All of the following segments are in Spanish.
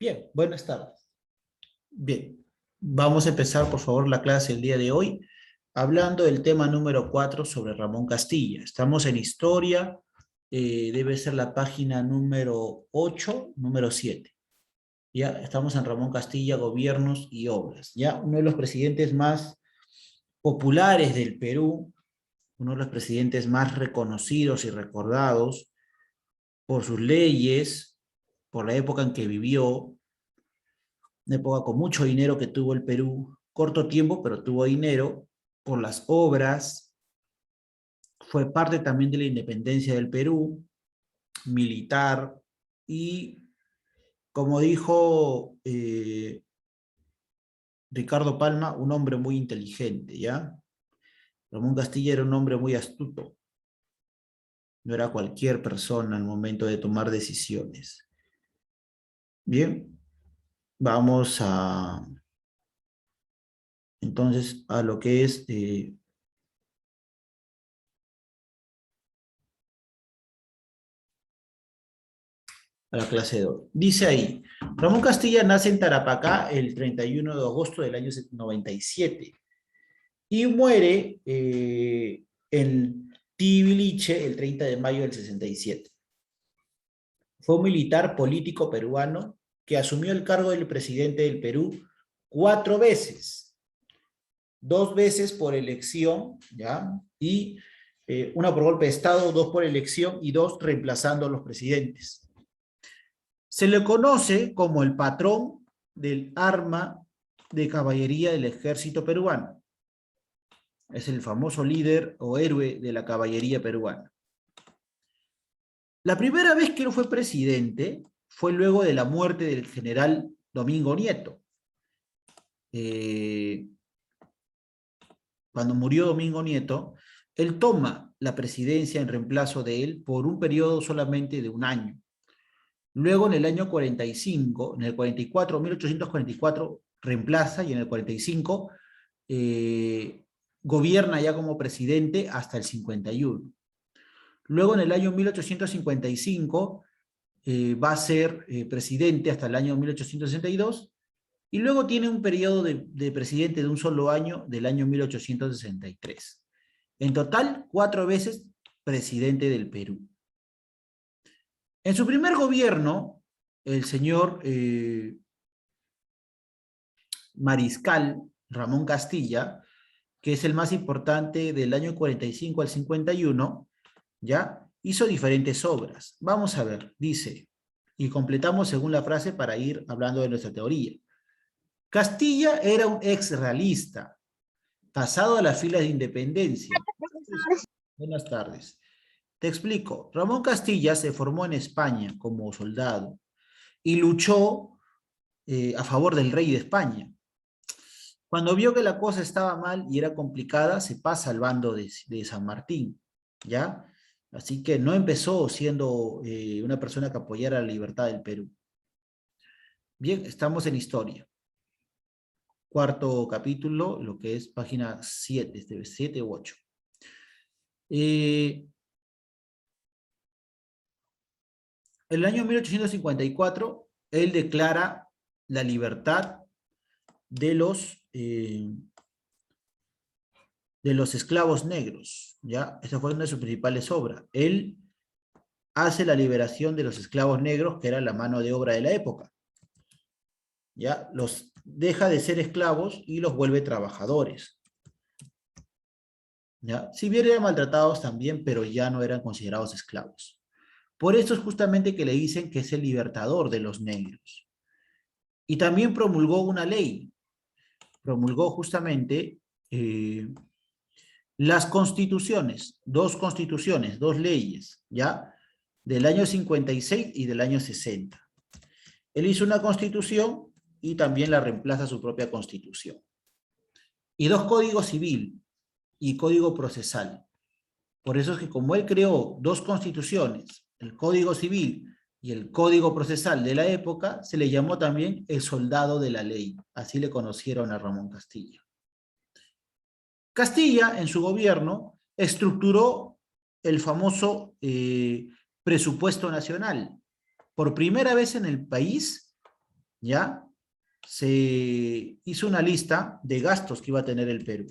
Bien, buenas tardes. Bien, vamos a empezar por favor la clase el día de hoy hablando del tema número 4 sobre Ramón Castilla. Estamos en historia, debe ser la página número 8, número 7. Ya estamos en Ramón Castilla, gobiernos y obras. Ya uno de los presidentes más populares del Perú, uno de los presidentes más reconocidos y recordados por sus leyes, por la época en que vivió, una época con mucho dinero que tuvo el Perú, corto tiempo, pero tuvo dinero por las obras, fue parte también de la independencia del Perú, militar, y como dijo Ricardo Palma, un hombre muy inteligente, ¿ya? Ramón Castilla era un hombre muy astuto, no era cualquier persona al momento de tomar decisiones. Bien, vamos entonces a lo que es a la clase de hoy. Dice ahí, Ramón Castilla nace en Tarapacá el 31 de agosto del año 97 y muere en Tibiliche el 30 de mayo del 67. Fue un militar político peruano que asumió el cargo del presidente del Perú 4 veces, 2 veces por elección, ¿ya? Y una por golpe de Estado, 2 por elección y 2 reemplazando a los presidentes. Se le conoce como el patrón del arma de caballería del ejército peruano. Es el famoso líder o héroe de la caballería peruana. La primera vez que él fue presidente fue luego de la muerte del general Domingo Nieto. Cuando murió Domingo Nieto, él toma la presidencia en reemplazo de él por un periodo solamente de un año. Luego en el año 45, en el 44, 1844, reemplaza y en el 45 gobierna ya como presidente hasta el 51. Luego en el año 1855 va a ser presidente hasta el año 1862 y luego tiene un periodo de presidente de un solo año del año 1863. En total, 4 veces presidente del Perú. En su primer gobierno, el señor Mariscal Ramón Castilla, que es el más importante del año 45 al 51, ¿ya? Hizo diferentes obras. Vamos a ver, dice, y completamos según la frase para ir hablando de nuestra teoría. Castilla era un ex realista, pasado a las filas de independencia. Buenas tardes. Te explico. Ramón Castilla se formó en España como soldado y luchó a favor del rey de España. Cuando vio que la cosa estaba mal y era complicada, se pasa al bando de San Martín, ¿ya? Así que no empezó siendo una persona que apoyara la libertad del Perú. Bien, estamos en historia. Cuarto capítulo, lo que es página 7, 7 u 8. En el año 1854, él declara la libertad de los esclavos negros, ¿ya? Esa fue una de sus principales obras. Él hace la liberación de los esclavos negros, que era la mano de obra de la época, ¿ya? Los deja de ser esclavos y los vuelve trabajadores, ¿ya? Si bien eran maltratados también, pero ya no eran considerados esclavos. Por eso es justamente que le dicen que es el libertador de los negros. Y también promulgó una ley, promulgó justamente las constituciones, 2 constituciones, 2 leyes, ¿ya? Del año 56 y del año 60. Él hizo una constitución y también la reemplaza su propia constitución. Y 2 códigos civil y código procesal. Por eso es que como él creó 2 constituciones, el código civil y el código procesal de la época, se le llamó también el soldado de la ley. Así le conocieron a Ramón Castilla. Castilla, en su gobierno, estructuró el famoso presupuesto nacional. Por primera vez en el país, ¿ya? Se hizo una lista de gastos que iba a tener el Perú,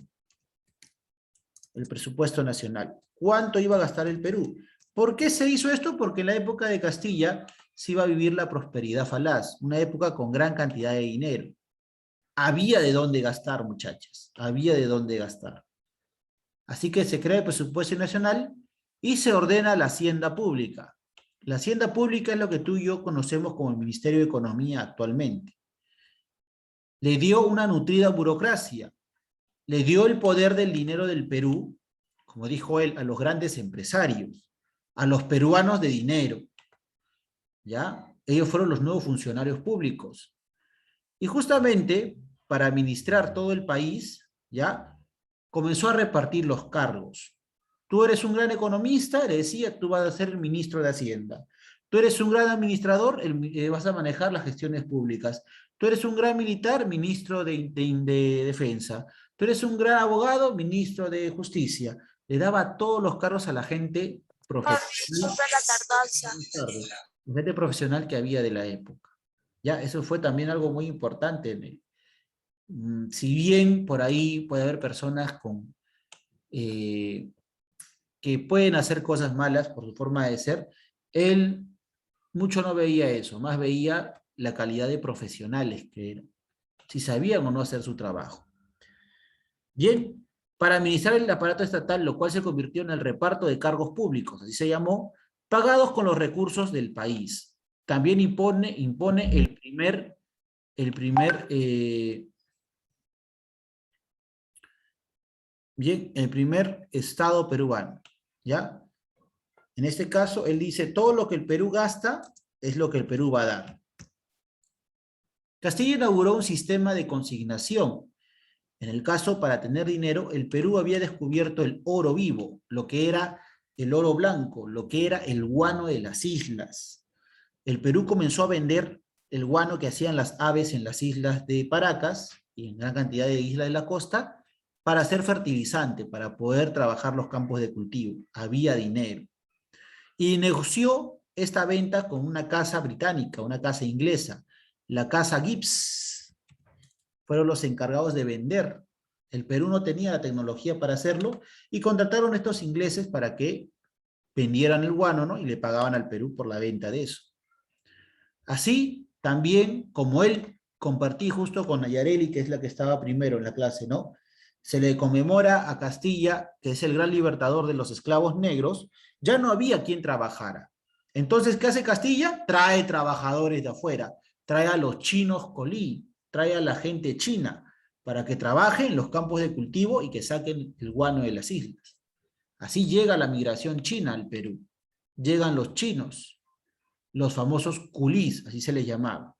el presupuesto nacional. ¿Cuánto iba a gastar el Perú? ¿Por qué se hizo esto? Porque en la época de Castilla se iba a vivir la prosperidad falaz, una época con gran cantidad de dinero. Había de dónde gastar, muchachas, había de dónde gastar. Así que se crea el presupuesto nacional y se ordena la hacienda pública. La hacienda pública es lo que tú y yo conocemos como el Ministerio de Economía actualmente. Le dio una nutrida burocracia, le dio el poder del dinero del Perú, como dijo él, a los grandes empresarios, a los peruanos de dinero, ¿ya? Ellos fueron los nuevos funcionarios públicos. Y justamente para administrar todo el país, ¿ya? Comenzó a repartir los cargos. Tú eres un gran economista, le decía, tú vas a ser el ministro de Hacienda. Tú eres un gran administrador, vas a manejar las gestiones públicas. Tú eres un gran militar, ministro de Defensa. Tú eres un gran abogado, ministro de Justicia. Le daba todos los cargos a la gente profesional, la gente profesional que había de la época. Ya, eso fue también algo muy importante. Si bien por ahí puede haber personas eh, que pueden hacer cosas malas por su forma de ser, él mucho no veía eso, más veía la calidad de profesionales que eran, si sabían o no hacer su trabajo. Bien, para administrar el aparato estatal, lo cual se convirtió en el reparto de cargos públicos, así se llamó, pagados con los recursos del país. También impone el primer Estado peruano, ¿ya? En este caso, él dice, todo lo que el Perú gasta es lo que el Perú va a dar. Castilla inauguró un sistema de consignación. En el caso, para tener dinero, el Perú había descubierto el oro vivo, lo que era el oro blanco, lo que era el guano de las islas. El Perú comenzó a vender el guano que hacían las aves en las islas de Paracas y en gran cantidad de islas de la costa para hacer fertilizante, para poder trabajar los campos de cultivo. Había dinero. Y negoció esta venta con una casa británica, una casa inglesa, la casa Gibbs. Fueron los encargados de vender. El Perú no tenía la tecnología para hacerlo y contrataron a estos ingleses para que vendieran el guano, ¿no? Y le pagaban al Perú por la venta de eso. Así, también, como él compartí justo con Nayareli, que es la que estaba primero en la clase, ¿no? Se le conmemora a Castilla, que es el gran libertador de los esclavos negros, ya no había quien trabajara. Entonces, ¿qué hace Castilla? Trae trabajadores de afuera, trae a los chinos colí, trae a la gente china, para que trabajen en los campos de cultivo y que saquen el guano de las islas. Así llega la migración china al Perú. Llegan los chinos, los famosos culís, así se les llamaba,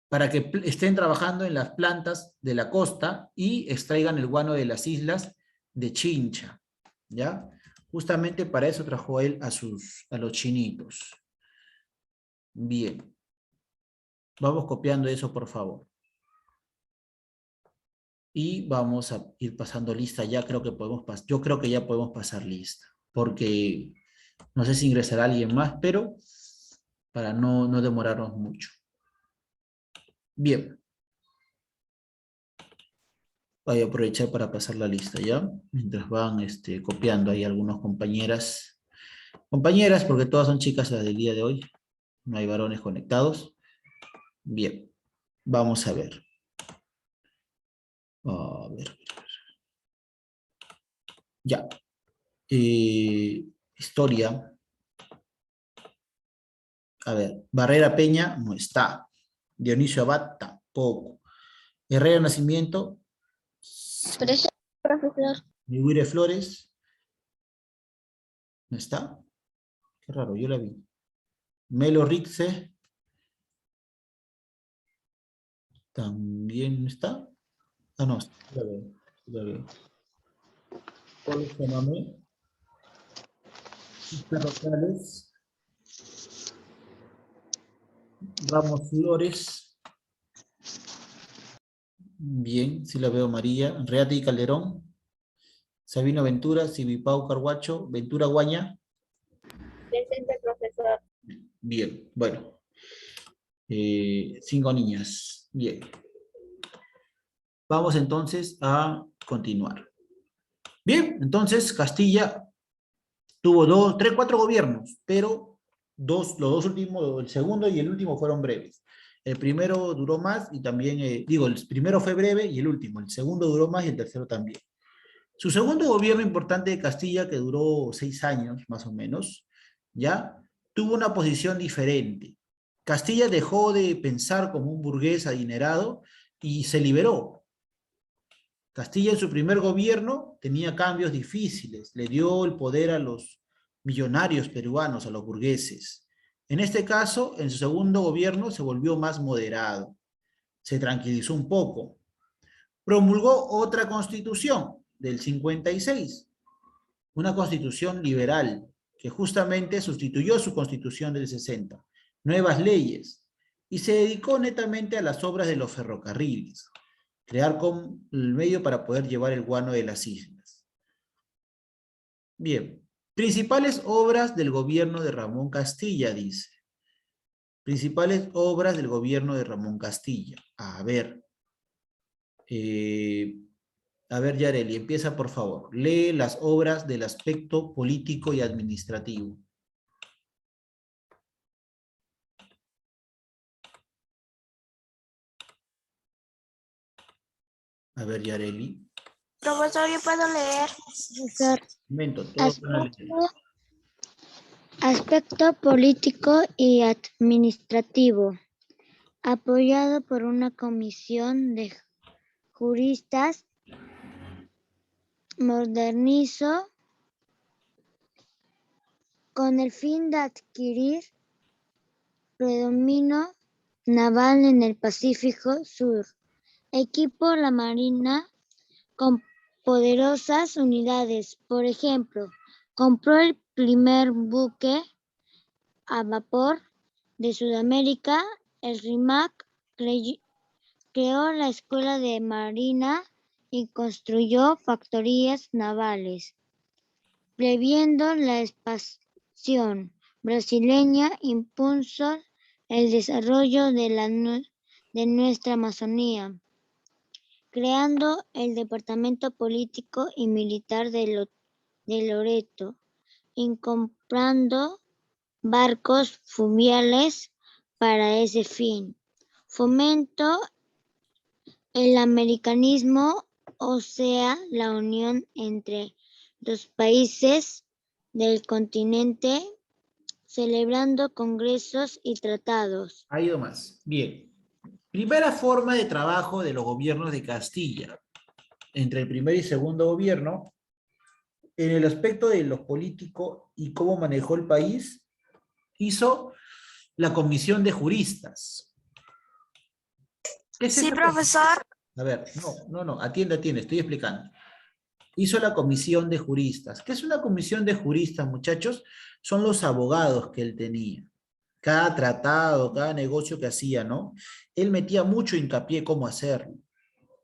para que estén trabajando en las plantas de la costa y extraigan el guano de las islas de Chincha, ¿ya? Justamente para eso trajo él a los chinitos. Bien. Vamos copiando eso, por favor. Y vamos a ir pasando lista. Ya creo que yo creo que ya podemos pasar lista, porque no sé si ingresará alguien más, pero para no demorarnos mucho. Bien. Voy a aprovechar para pasar la lista, ¿ya? Mientras van copiando ahí algunas compañeras. Compañeras, porque todas son chicas las del día de hoy. No hay varones conectados. Bien. Vamos a ver. A ver. Ya. Historia. A ver. Barrera Peña no está. Dionisio Abad tampoco. Herrera Nacimiento. Presente, profesor. Miguel Flores. ¿No está? Qué raro, yo la vi. Melo Rixe. ¿También está? Ah, no, sí la veo. Sí la veo. Paul Chamamé. Rosales. Ramos Flores. Bien, sí la veo. María. Reate y Calderón. Sabino Ventura. Sibipau Carguacho. Ventura Guaña. Presente, profesor. Bien, bueno. 5 niñas. Bien. Vamos entonces a continuar. Bien, entonces Castilla tuvo 4 gobiernos, pero los dos últimos, el segundo y el último fueron breves. El primero duró más y también, el primero fue breve y el último. El segundo duró más y el tercero también. Su segundo gobierno importante de Castilla, que duró 6 años más o menos, ya tuvo una posición diferente. Castilla dejó de pensar como un burgués adinerado y se liberó. Castilla en su primer gobierno tenía cambios difíciles, le dio el poder a los millonarios peruanos, a los burgueses. En este caso, en su segundo gobierno se volvió más moderado, se tranquilizó un poco. Promulgó otra constitución del 56, una constitución liberal que justamente sustituyó su constitución del 60, nuevas leyes, y se dedicó netamente a las obras de los ferrocarriles, crear el medio para poder llevar el guano de las islas. Bien, principales obras del gobierno de Ramón Castilla, dice. Principales obras del gobierno de Ramón Castilla. A ver, Yareli, empieza por favor. Lee las obras del aspecto político y administrativo. A ver, Yareli. Profesor, yo puedo leer. Profesor, Momento, todos van a leer. aspecto político y administrativo, apoyado por una comisión de juristas, modernizó con el fin de adquirir predominio naval en el Pacífico Sur. Equipó la Marina con poderosas unidades. Por ejemplo, compró el primer buque a vapor de Sudamérica, el RIMAC, creó la Escuela de Marina y construyó factorías navales. Previendo la expansión brasileña, impulsó el desarrollo de nuestra Amazonía, creando el Departamento Político y Militar de Loreto, y comprando barcos fluviales para ese fin. Fomentó el americanismo, o sea, la unión entre los países del continente, celebrando congresos y tratados. Ha ido más. Bien. Primera forma de trabajo de los gobiernos de Castilla. Entre el primer y segundo gobierno, en el aspecto de lo político y cómo manejó el país, hizo la comisión de juristas. ¿Qué es Sí, esa profesor. A ver, no, atiende, estoy explicando. Hizo la comisión de juristas. ¿Qué es una comisión de juristas, muchachos? Son los abogados que él tenía. Cada tratado, cada negocio que hacía, ¿no? Él metía mucho hincapié cómo hacerlo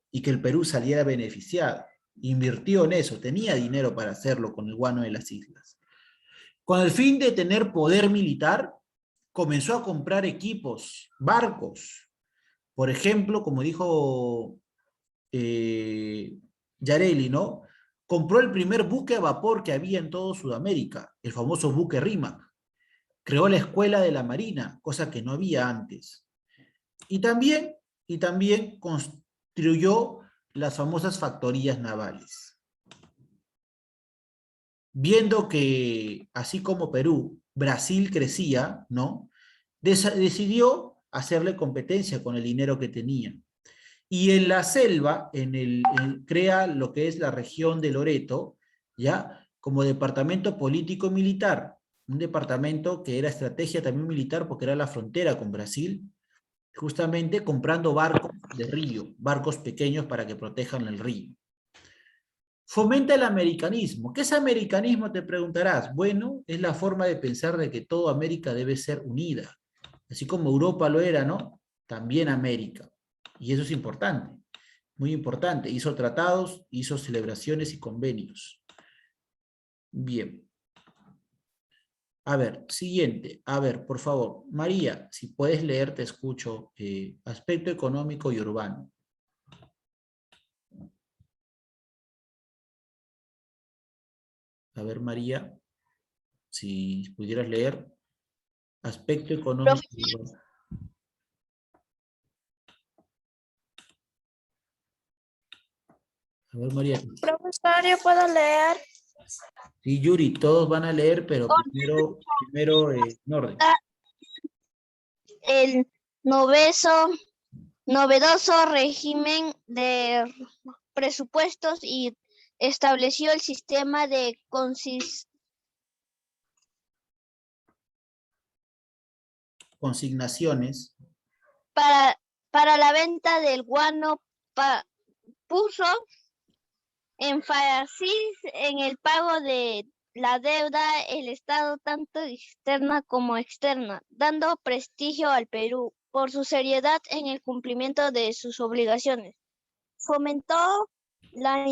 y que el Perú saliera beneficiado. Invirtió en eso, tenía dinero para hacerlo con el guano de las islas. Con el fin de tener poder militar, comenzó a comprar equipos, barcos. Por ejemplo, como dijo Yareli, ¿no? Compró el primer buque a vapor que había en todo Sudamérica, el famoso buque Rímac. Creó la Escuela de la Marina, cosa que no había antes. Y también construyó las famosas factorías navales. Viendo que, así como Perú, Brasil crecía, ¿no? Decidió hacerle competencia con el dinero que tenía. Y en la selva, crea lo que es la región de Loreto, ¿ya? Como departamento político militar, un departamento que era estrategia también militar porque era la frontera con Brasil, justamente comprando barcos de río, barcos pequeños para que protejan el río. Fomenta el americanismo. ¿Qué es americanismo? Te preguntarás. Bueno, es la forma de pensar de que toda América debe ser unida. Así como Europa lo era, ¿no? También América. Y eso es importante, muy importante. Hizo tratados, hizo celebraciones y convenios. Bien. A ver, siguiente. A ver, por favor, María, si puedes leer, te escucho. Aspecto económico y urbano. A ver, María, si pudieras leer. Aspecto económico y urbano. A ver, María. Profesor, yo puedo leer. Sí, Yuri, todos van a leer, pero primero en orden. El noveso, novedoso régimen de presupuestos y estableció el sistema de Consignaciones. para la venta del guano, puso énfasis en el pago de la deuda el Estado tanto externa como externa, dando prestigio al Perú por su seriedad en el cumplimiento de sus obligaciones. Fomentó la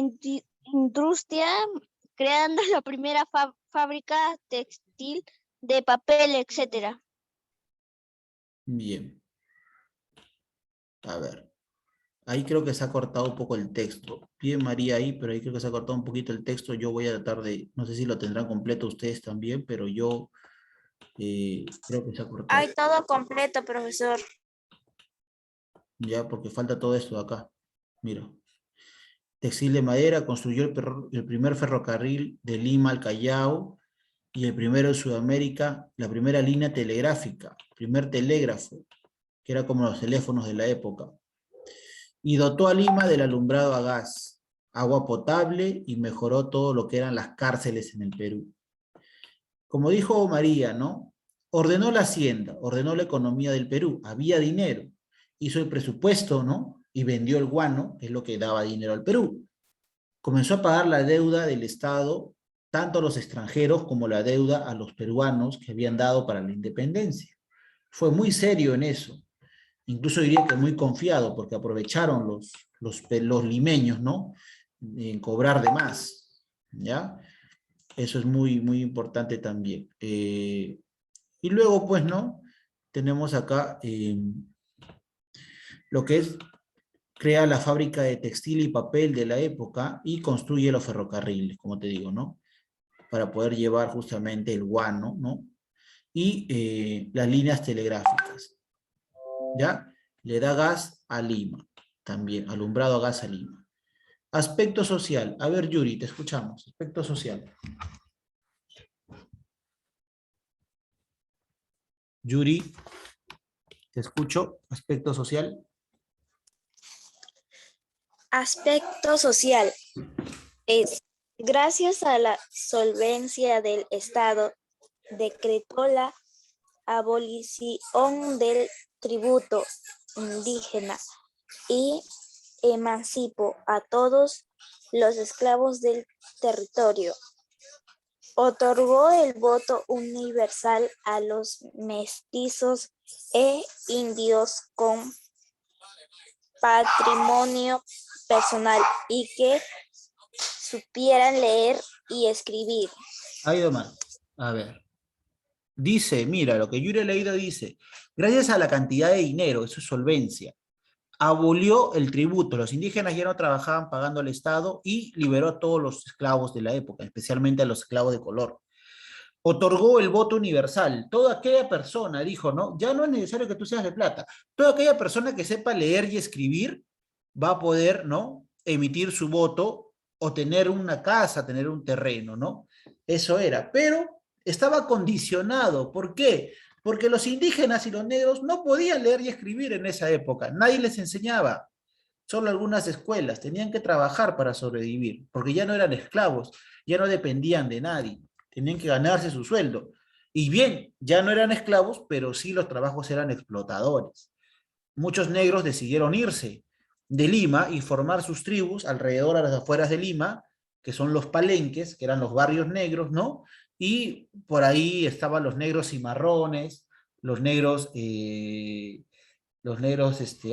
industria creando la primera fábrica textil de papel, etc. Bien. A ver. Ahí creo que se ha cortado un poco el texto. Bien, María, ahí, pero ahí creo que se ha cortado un poquito el texto. Yo voy a tratar de, no sé si lo tendrán completo ustedes también, pero yo creo que se ha cortado. Hay todo completo, profesor. Ya, porque falta todo esto de acá. Mira. Textil de madera, construyó el primer ferrocarril de Lima al Callao y el primero en Sudamérica, la primera línea telegráfica, primer telégrafo, que era como los teléfonos de la época. Y dotó a Lima del alumbrado a gas, agua potable y mejoró todo lo que eran las cárceles en el Perú. Como dijo María, ¿no? Ordenó la hacienda, ordenó la economía del Perú, había dinero, hizo el presupuesto, ¿no? Y vendió el guano, que es lo que daba dinero al Perú. Comenzó a pagar la deuda del Estado, tanto a los extranjeros como la deuda a los peruanos que habían dado para la independencia. Fue muy serio en eso. Incluso diría que muy confiado, porque aprovecharon los limeños, ¿no? En cobrar de más, ¿ya? Eso es muy importante también. Y luego, pues, ¿no? Tenemos acá lo que es, crea la fábrica de textil y papel de la época y construye los ferrocarriles, como te digo, ¿no? Para poder llevar justamente el guano, ¿no? Y las líneas telegráficas, ¿ya? Le da gas a Lima, también, alumbrado a gas a Lima. Aspecto social. A ver, Yuri, te escuchamos. Aspecto social. Yuri, te escucho. Aspecto social. Aspecto social. Es gracias a la solvencia del Estado, decretó la abolición del tributo indígena y emancipó a todos los esclavos del territorio. Otorgó el voto universal a los mestizos e indios con patrimonio personal y que supieran leer y escribir. Ha ido mal. A ver. Dice, mira, lo que Yuri ha leído dice, gracias a la cantidad de dinero, eso es solvencia, abolió el tributo, los indígenas ya no trabajaban pagando al Estado y liberó a todos los esclavos de la época, especialmente a los esclavos de color. Otorgó el voto universal, toda aquella persona, dijo, ¿no? Ya no es necesario que tú seas de plata, toda aquella persona que sepa leer y escribir va a poder, ¿no? Emitir su voto o tener una casa, tener un terreno, ¿no? Eso era, pero estaba condicionado, ¿por qué? Porque los indígenas y los negros no podían leer y escribir en esa época, nadie les enseñaba, solo algunas escuelas, tenían que trabajar para sobrevivir, porque ya no eran esclavos, ya no dependían de nadie, tenían que ganarse su sueldo. Y bien, ya no eran esclavos, pero sí los trabajos eran explotadores. Muchos negros decidieron irse de Lima y formar sus tribus alrededor a las afueras de Lima, que son los palenques, que eran los barrios negros, ¿no? Y por ahí estaban los negros cimarrones, los negros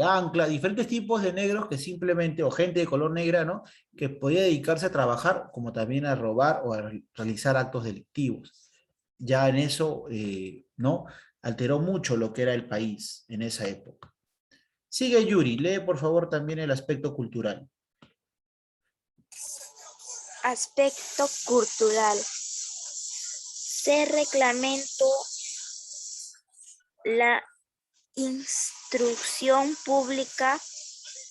ancla, diferentes tipos de negros que simplemente, o gente de color negra, ¿no? Que podía dedicarse a trabajar como también a robar o a realizar actos delictivos. ya en eso, ¿no? Alteró mucho lo que era el país en esa época. Sigue Yuri, lee por favor también el aspecto cultural. Aspecto cultural. Se reglamentó la instrucción pública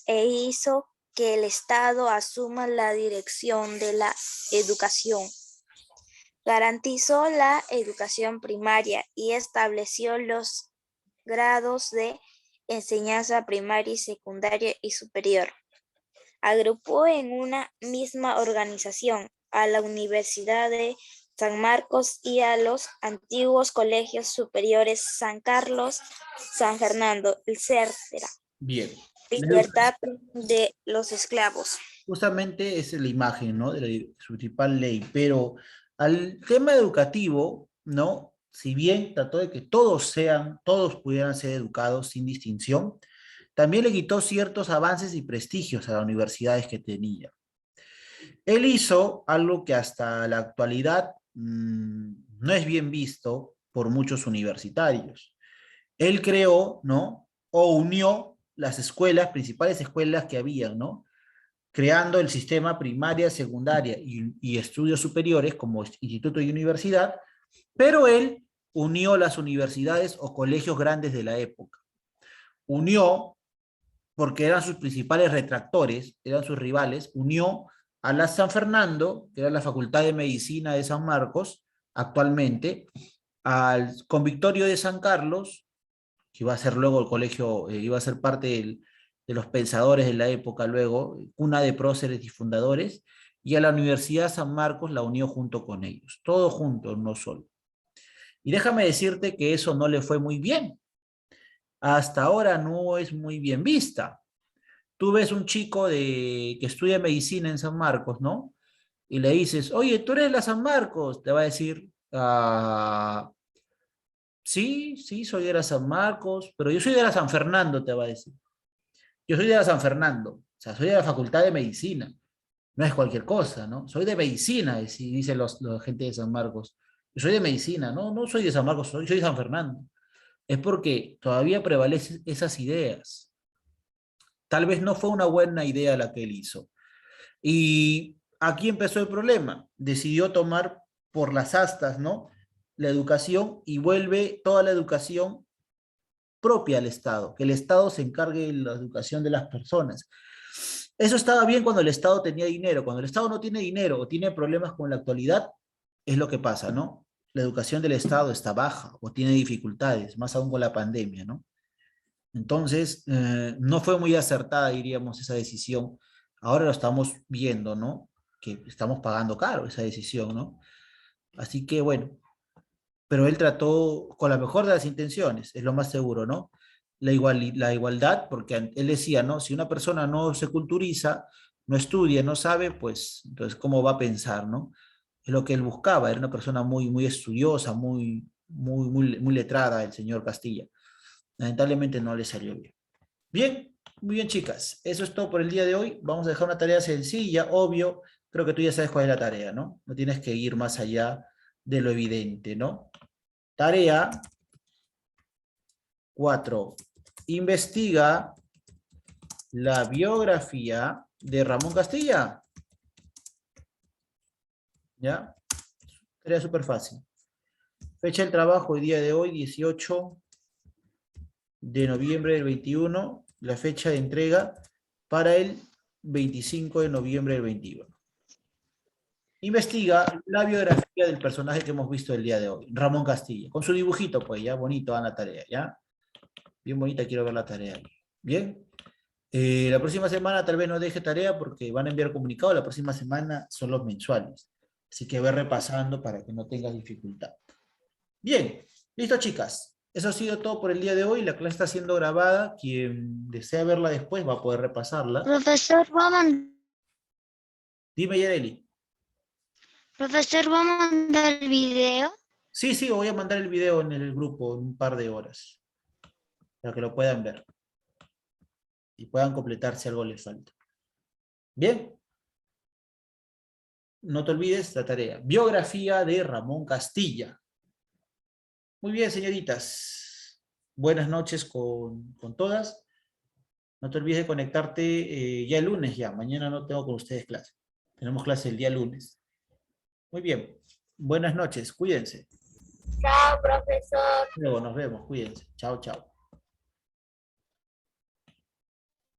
e hizo que el Estado asuma la dirección de la educación. Garantizó la educación primaria y estableció los grados de enseñanza primaria y secundaria y superior. Agrupó en una misma organización a la Universidad de San Marcos y a los antiguos colegios superiores San Carlos, San Fernando, etc. Bien. Libertad de los esclavos. Justamente esa es la imagen, ¿no? De su principal ley, pero al tema educativo, ¿no? Si bien trató de que todos pudieran ser educados sin distinción, también le quitó ciertos avances y prestigios a las universidades que tenía. Él hizo algo que hasta la actualidad no es bien visto por muchos universitarios. Él creó, ¿no? O unió las escuelas, principales escuelas que había, ¿no? Creando el sistema primaria, secundaria y estudios superiores como instituto y universidad, pero él unió las universidades o colegios grandes de la época. Unió, porque eran sus principales retractores, eran sus rivales, unió a la San Fernando, que era la Facultad de Medicina de San Marcos, actualmente, al Convictorio de San Carlos, que iba a ser luego el colegio, iba a ser parte de los pensadores de la época luego, cuna de próceres y fundadores, y a la Universidad San Marcos la unió junto con ellos, todo junto, no solo. Y déjame decirte que eso no le fue muy bien. Hasta ahora no es muy bien vista. Tú ves un chico que estudia medicina en San Marcos, ¿no? Y le dices, oye, tú eres de la San Marcos, te va a decir, sí, sí, soy de la San Marcos, pero yo soy de la San Fernando, te va a decir. Yo soy de la San Fernando, o sea, soy de la Facultad de Medicina. No es cualquier cosa, ¿no? Soy de medicina, dicen los gente de San Marcos. Yo soy de medicina, no, no soy de San Marcos, soy de San Fernando. Es porque todavía prevalecen esas ideas. Tal vez no fue una buena idea la que él hizo. Y aquí empezó el problema. Decidió tomar por las astas, ¿no? La educación y vuelve toda la educación propia al Estado, que el Estado se encargue de la educación de las personas. Eso estaba bien cuando el Estado tenía dinero. Cuando el Estado no tiene dinero o tiene problemas con la actualidad, es lo que pasa, ¿no? La educación del Estado está baja o tiene dificultades, más aún con la pandemia, ¿no? Entonces, no fue muy acertada, diríamos, esa decisión. Ahora lo estamos viendo, ¿no? Que estamos pagando caro esa decisión, ¿no? Así que, bueno, pero él trató con la mejor de las intenciones, es lo más seguro, ¿no? La igualdad, porque él decía, ¿no? Si una persona no se culturiza, no estudia, no sabe, pues, entonces, ¿cómo va a pensar, ¿no? Es lo que él buscaba, era una persona muy, muy estudiosa, muy letrada, el señor Castilla. Lamentablemente no le salió bien. Bien, muy bien, chicas. Eso es todo por el día de hoy. Vamos a dejar una tarea sencilla, obvio. Creo que tú ya sabes cuál es la tarea, ¿no? No tienes que ir más allá de lo evidente, ¿no? Tarea 4. Investiga la biografía de Ramón Castilla. ¿Ya? Tarea súper fácil. Fecha del trabajo el día de hoy, 18 de noviembre del 21. La fecha de entrega para el 25 de noviembre del 21. Investiga la biografía del personaje que hemos visto el día de hoy, Ramón Castilla, con su dibujito, pues, ya bonito va la tarea, ¿ya? Bien bonita, quiero ver la tarea. Bien. La próxima semana tal vez no deje tarea porque van a enviar comunicado, la próxima semana son los mensuales. Así que voy repasando para que no tengas dificultad. Bien, listo chicas. Eso ha sido todo por el día de hoy. La clase está siendo grabada. Quien desea verla después va a poder repasarla. Dime, Yareli. Profesor, ¿va a mandar el video? Sí, sí, voy a mandar el video en el grupo en un par de horas. Para que lo puedan ver. Y puedan completar si algo les falta. Bien. No te olvides la tarea. Biografía de Ramón Castilla. Muy bien, señoritas. Buenas noches con todas. No te olvides de conectarte ya el lunes ya. Mañana no tengo con ustedes clase. Tenemos clase el día lunes. Muy bien. Buenas noches. Cuídense. Chao, profesor. Luego nos vemos. Cuídense. Chao, chao.